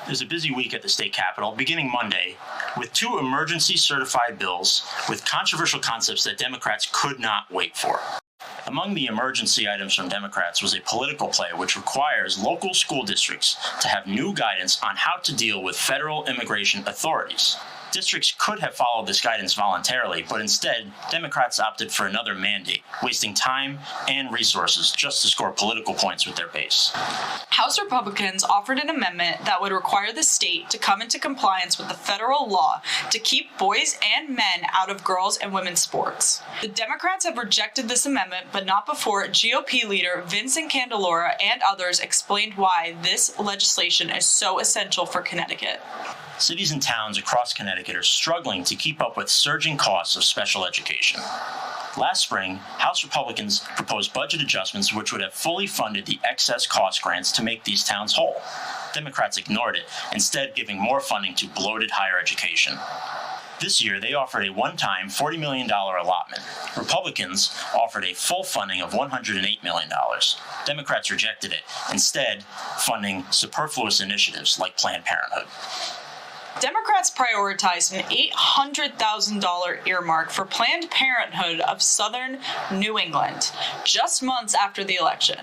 There's a busy week at the state capitol, beginning Monday, with 2 emergency certified bills with controversial concepts that Democrats could not wait for. Among the emergency items from Democrats was a political play which requires local school districts to have new guidance on how to deal with federal immigration authorities. Districts could have followed this guidance voluntarily, but instead, Democrats opted for another mandate, wasting time and resources just to score political points with their base. House Republicans offered an amendment that would require the state to come into compliance with the federal law to keep boys and men out of girls' and women's sports. The Democrats have rejected this amendment, but not before GOP leader Vincent Candelora and others explained why this legislation is so essential for Connecticut. Cities and towns across Connecticut are struggling to keep up with surging costs of special education. Last spring, House Republicans proposed budget adjustments which would have fully funded the excess cost grants to make these towns whole. Democrats ignored it, instead giving more funding to bloated higher education. This year, they offered a one-time $40 million allotment. Republicans offered a full funding of $108 million. Democrats rejected it, instead funding superfluous initiatives like Planned Parenthood. Democrats prioritized an $800,000 earmark for Planned Parenthood of Southern New England just months after the election,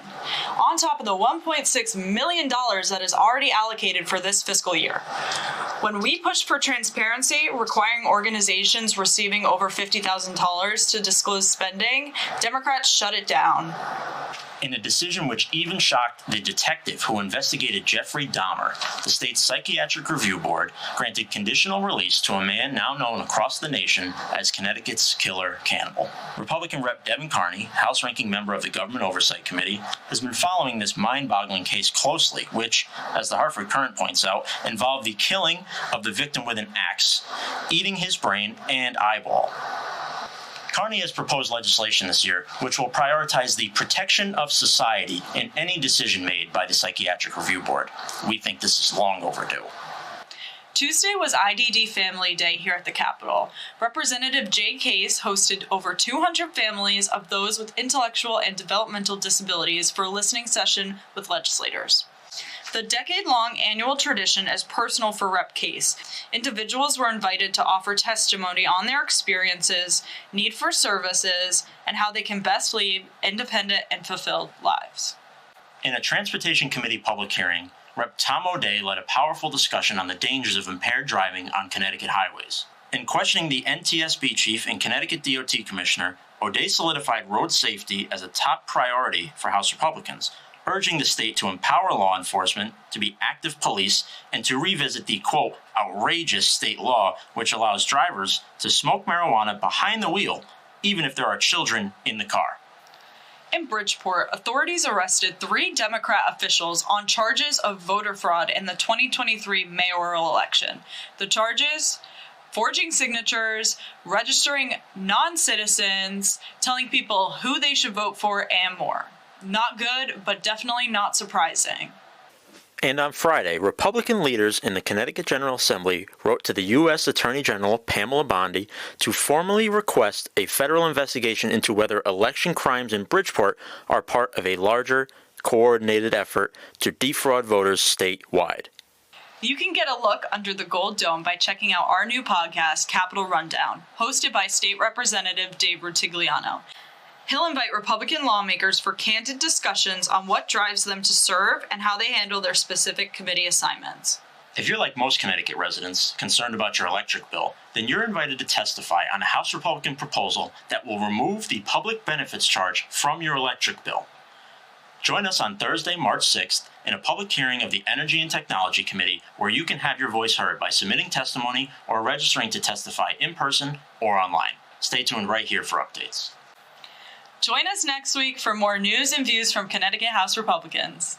on top of the $1.6 million that is already allocated for this fiscal year. When we pushed for transparency, requiring organizations receiving over $50,000 to disclose spending, Democrats shut it down. In a decision which even shocked the detective who investigated Jeffrey Dahmer, the state's Psychiatric Review Board granted conditional release to a man now known across the nation as Connecticut's killer cannibal. Republican Rep. Devin Carney, House-ranking member of the Government Oversight Committee, has been following this mind-boggling case closely, which, as the Hartford Current points out, involved the killing of the victim with an axe, eating his brain and eyeball. Carney has proposed legislation this year which will prioritize the protection of society in any decision made by the Psychiatric Review Board. We think this is long overdue. Tuesday was IDD Family Day here at the Capitol. Representative Jay Case hosted over 200 families of those with intellectual and developmental disabilities for a listening session with legislators. The decade-long annual tradition is personal for Rep. Case. Individuals were invited to offer testimony on their experiences, need for services, and how they can best lead independent and fulfilled lives. In a Transportation Committee public hearing, Rep. Tom O'Day led a powerful discussion on the dangers of impaired driving on Connecticut highways. In questioning the NTSB chief and Connecticut DOT commissioner, O'Day solidified road safety as a top priority for House Republicans, urging the state to empower law enforcement to be active police and to revisit the, quote, outrageous state law which allows drivers to smoke marijuana behind the wheel, even if there are children in the car. In Bridgeport, authorities arrested 3 Democrat officials on charges of voter fraud in the 2023 mayoral election. The charges: forging signatures, registering non-citizens, telling people who they should vote for, and more. Not good, but definitely not surprising. And on Friday, Republican leaders in the Connecticut General Assembly wrote to the U.S. Attorney General Pamela Bondi to formally request a federal investigation into whether election crimes in Bridgeport are part of a larger, coordinated effort to defraud voters statewide. You can get a look under the Gold Dome by checking out our new podcast, Capitol Rundown, hosted by State Representative Dave Rutigliano. He'll invite Republican lawmakers for candid discussions on what drives them to serve and how they handle their specific committee assignments. If you're like most Connecticut residents concerned about your electric bill, then you're invited to testify on a House Republican proposal that will remove the public benefits charge from your electric bill. Join us on Thursday, March 6th, in a public hearing of the Energy and Technology Committee where you can have your voice heard by submitting testimony or registering to testify in person or online. Stay tuned right here for updates. Join us next week for more news and views from Connecticut House Republicans.